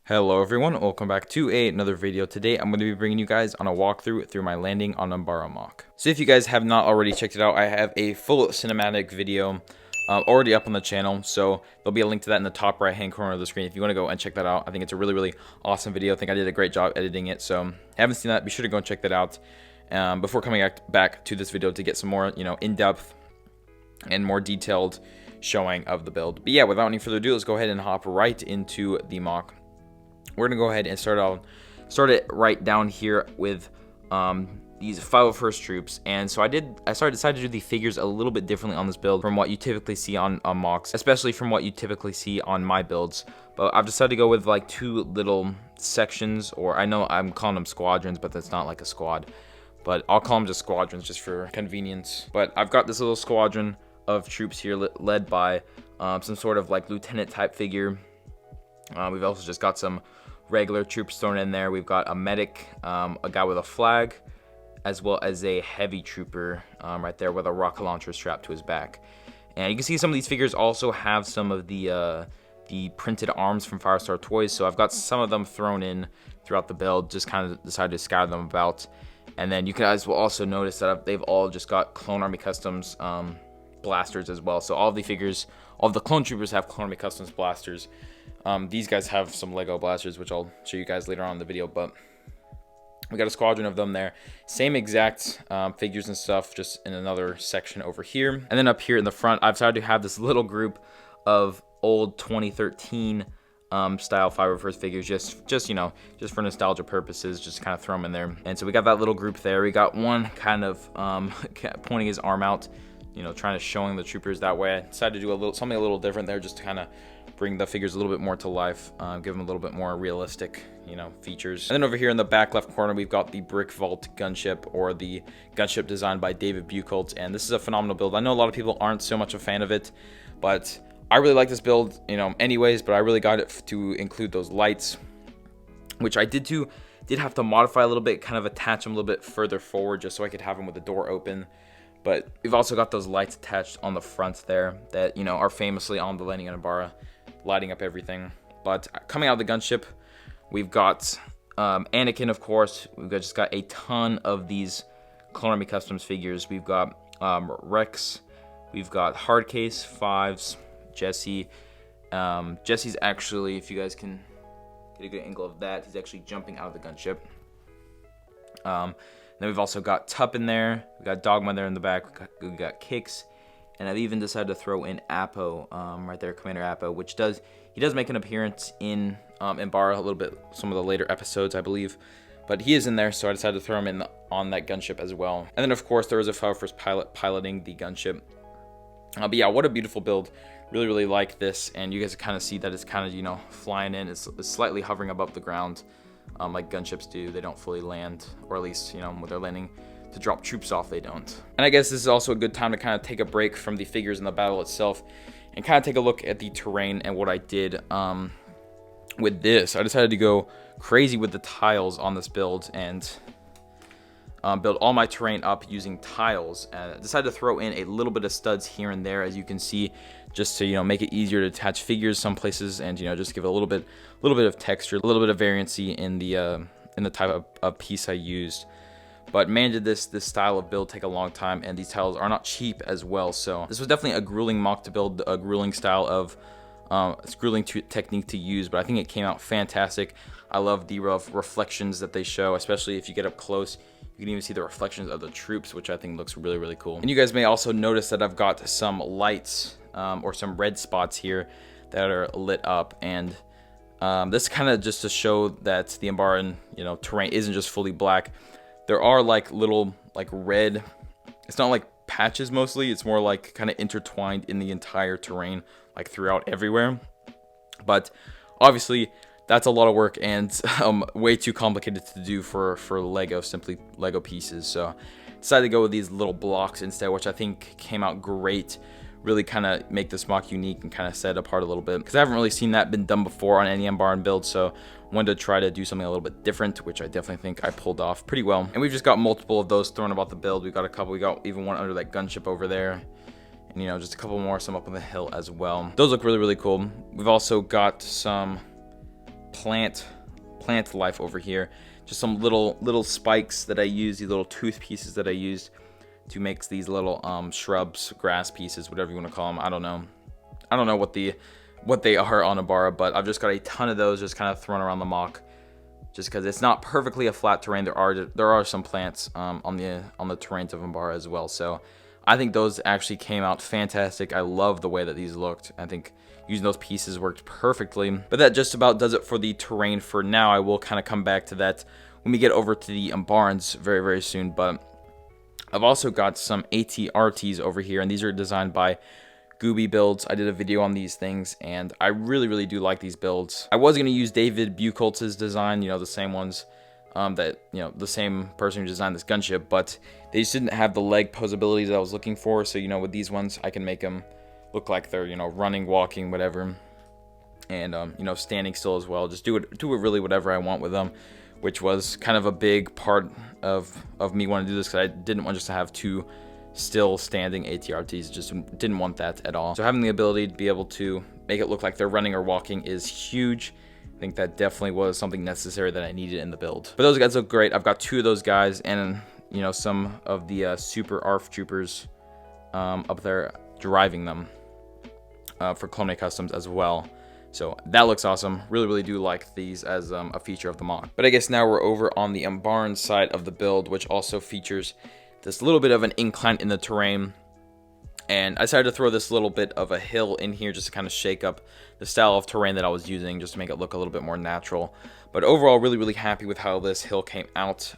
Hello everyone, welcome back to another video. Today I'm going to be bringing you guys on a walkthrough through my landing on Umbara MOC. So if you guys have not already checked it out, I have a full cinematic video already up on the channel, so there'll be a link to that in the top right hand corner of the screen if you want to go and check that out. I think it's a really awesome video. I think I did a great job editing it, so if you haven't seen that, be sure to go and check that out before coming back to this video to get some more in-depth and more detailed showing of the build. But yeah, without any further ado, let's go ahead and hop right into the MOC. We're gonna go ahead and start it right down here with these 501st troops. And so I decided to do the figures a little bit differently on this build from what you typically see on MOCs, especially from what you typically see on my builds. But I've decided to go with like two little sections, or I know I'm calling them squadrons, but that's not like a squad. But I'll call them just squadrons just for convenience. But I've got this little squadron of troops here led by some sort of like lieutenant type figure. We've also just got some regular troops thrown in there. We've got a medic, a guy with a flag, as well as a heavy trooper right there with a rocket launcher strapped to his back. And you can see some of these figures also have some of the printed arms from Firestar Toys, so I've got some of them thrown in throughout the build, just kind of decided to scatter them about. And then you guys will also notice that they've all just got Clone Army Customs blasters as well. So all of the figures, all of the clone troopers have Clone Army Customs blasters. These guys have some Lego blasters, which I'll show you guys later on in the video, but we got a squadron of them there. Same exact figures and stuff, just in another section over here. And then up here in the front, I've decided to have this little group of old 2013 style 501st figures, just for nostalgia purposes, just kind of throw them in there. And so we got that little group there. We got one kind of pointing his arm out, trying to showing the troopers that way. I decided to do something a little different there, just to kind of bring the figures a little bit more to life, give them a little bit more realistic, features. And then over here in the back left corner, we've got the Brick Vault Gunship, or the Gunship designed by David Buchholz, and this is a phenomenal build. I know a lot of people aren't so much a fan of it, but I really like this build, anyways. But I really got it to include those lights, which I did have to modify a little bit, kind of attach them a little bit further forward, just so I could have them with the door open. But we've also got those lights attached on the front there that are famously on the landing on Umbara, lighting up everything. But coming out of the gunship, we've got Anakin, of course. We've just got a ton of these Clone Army Customs figures. We've got Rex, we've got Hardcase, Fives, Jesse. Jesse's actually, if you guys can get a good angle of that, he's actually jumping out of the gunship. Then we've also got Tup in there. We got Dogma there in the back. We got Kix, and I've even decided to throw in Apo right there, Commander Apo, which does make an appearance in Umbara a little bit, some of the later episodes, I believe. But he is in there, so I decided to throw him in on that gunship as well. And then of course there was a 501st pilot piloting the gunship. But yeah, what a beautiful build. Really like this, and you guys kind of see that it's kind of flying in. It's slightly hovering above the ground. Like gunships do. They don't fully land, or at least when they're landing to drop troops off, they don't. And I guess this is also a good time to kind of take a break from the figures in the battle itself and kind of take a look at the terrain and what I did with this. I decided to go crazy with the tiles on this build and build all my terrain up using tiles. And I decided to throw in a little bit of studs here and there, as you can see, just to make it easier to attach figures some places, and just give it a little bit of texture, a little bit of variancy in the type of piece I used. But man, did this style of build take a long time, and these tiles are not cheap as well. So this was definitely a grueling MOC to build, a grueling style of grueling technique to use, but I think it came out fantastic. I love the reflections that they show, especially if you get up close. You can even see the reflections of the troops, which I think looks really cool. And you guys may also notice that I've got some lights or some red spots here that are lit up, and this kind of just to show that the Umbaran terrain isn't just fully black. There are like little red, it's not like patches mostly, it's more like kind of intertwined in the entire terrain, like throughout everywhere. But obviously that's a lot of work and way too complicated to do for simply Lego pieces. So I decided to go with these little blocks instead, which I think came out great. Really kind of make this MOC unique and kind of set it apart a little bit, because I haven't really seen that been done before on any Umbaran build. So wanted to try to do something a little bit different, which I definitely think I pulled off pretty well. And we've just got multiple of those thrown about the build. We've got a couple. We got even one under that gunship over there, and just a couple more, some up on the hill as well. Those look really cool. We've also got some plant life over here. Just some little spikes that I use, these little tooth pieces that I used to make these little shrubs, grass pieces, whatever you want to call them. I don't know what they are on Umbara, but I've just got a ton of those just kind of thrown around the MOC, just because it's not perfectly a flat terrain. There are some plants on the terrains of Umbara as well. So I think those actually came out fantastic. I love the way that these looked. I think using those pieces worked perfectly. But that just about does it for the terrain for now. I will kind of come back to that when we get over to the Umbarans very, very soon. But I've also got some ATRTs over here, and these are designed by Gooby Builds. I did a video on these things, and I really do like these builds. I was going to use David Buchholz's design, the same ones the same person who designed this gunship, but they just didn't have the leg posability that I was looking for. So with these ones, I can make them look like they're running, walking, whatever, and standing still as well. Just do it really whatever I want with them, which was kind of a big part of me wanting to do this, because I didn't want just to have two still standing ATRTs. Just didn't want that at all. So having the ability to be able to make it look like they're running or walking is huge. I think that definitely was something necessary that I needed in the build. But those guys look great. I've got two of those guys, and some of the super ARF troopers up there driving them for Clone Customs as well. So that looks awesome. Really do like these as a feature of the MOC. But I guess now we're over on the Umbaran side of the build, which also features this little bit of an incline in the terrain. And I decided to throw this little bit of a hill in here just to kind of shake up the style of terrain that I was using, just to make it look a little bit more natural. But overall, really happy with how this hill came out.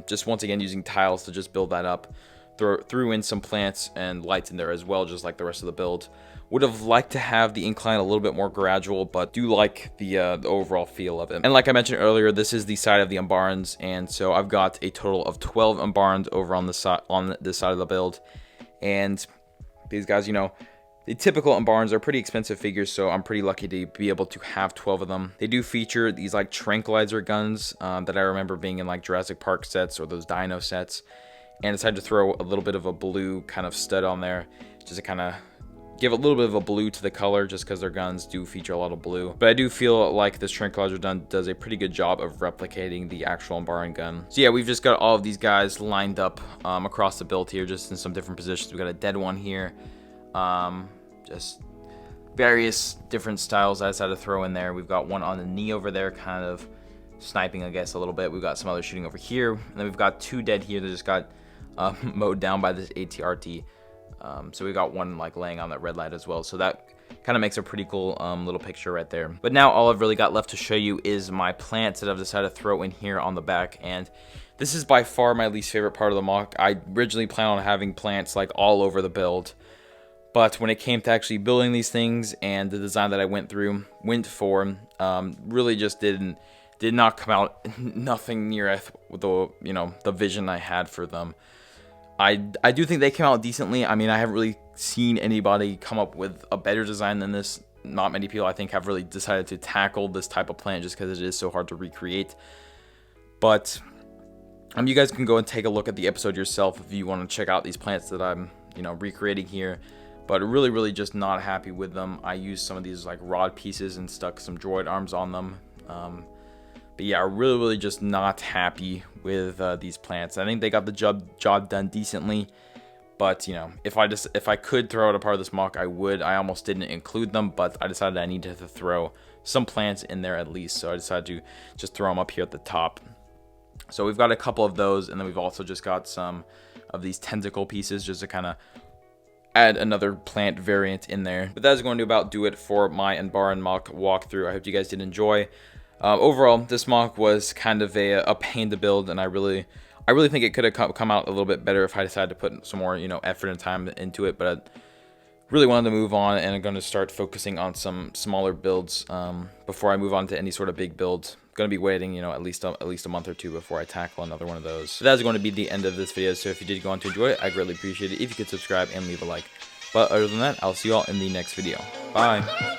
Just once again using tiles to just build that up. Threw in some plants and lights in there as well, just like the rest of the build. Would have liked to have the incline a little bit more gradual, but do like the overall feel of it. And like I mentioned earlier, this is the side of the Umbarans, and so I've got a total of 12 Umbarans over on this side of the build. And these guys, the typical Umbarans are pretty expensive figures, so I'm pretty lucky to be able to have 12 of them. They do feature these like tranquilizer guns that I remember being in like Jurassic Park sets or those dino sets. And I decided to throw a little bit of a blue kind of stud on there, just to kind of give a little bit of a blue to the color, just because their guns do feature a lot of blue. But I do feel like this tranquilizer gun does a pretty good job of replicating the actual Umbaran gun. So yeah, we've just got all of these guys lined up across the build here, just in some different positions. We got a dead one here, just various different styles I decided to throw in there. We've got one on the knee over there, kind of sniping, I guess, a little bit. We've got some others shooting over here, and then we've got two dead here that just got mowed down by this ATRT. So we got one like laying on that red light as well. So that kind of makes a pretty cool little picture right there. But now all I've really got left to show you is my plants that I've decided to throw in here on the back. And this is by far my least favorite part of the MOC. I originally planned on having plants like all over the build, but when it came to actually building these things and the design that I went for, really just did not come out nothing near the vision I had for them. I do think they came out decently. I mean, I haven't really seen anybody come up with a better design than this. Not many people, I think, have really decided to tackle this type of plant just because it is so hard to recreate. But you guys can go and take a look at the episode yourself if you want to check out these plants that I'm recreating here. But really just not happy with them. I used some of these like rod pieces and stuck some droid arms on them. But yeah, really just not happy with these plants. I think they got the job done decently, but if I could throw out a part of this MOC, I would. I almost didn't include them, but I decided I needed to throw some plants in there at least, so I decided to just throw them up here at the top. So we've got a couple of those, and then we've also just got some of these tentacle pieces just to kind of add another plant variant in there. But that is going to about do it for my Umbara MOC walkthrough. I hope you guys did enjoy. Overall, this MOC was kind of a pain to build, and I really think it could have come out a little bit better if I decided to put some more effort and time into it. But I really wanted to move on, and I'm going to start focusing on some smaller builds before I move on to any sort of big build. I'm going to be waiting at least a month or two before I tackle another one of those. So that's going to be the end of this video. So if you did go on to enjoy it, I'd greatly appreciate it if you could subscribe and leave a like. But other than that, I'll see you all in the next video. Bye.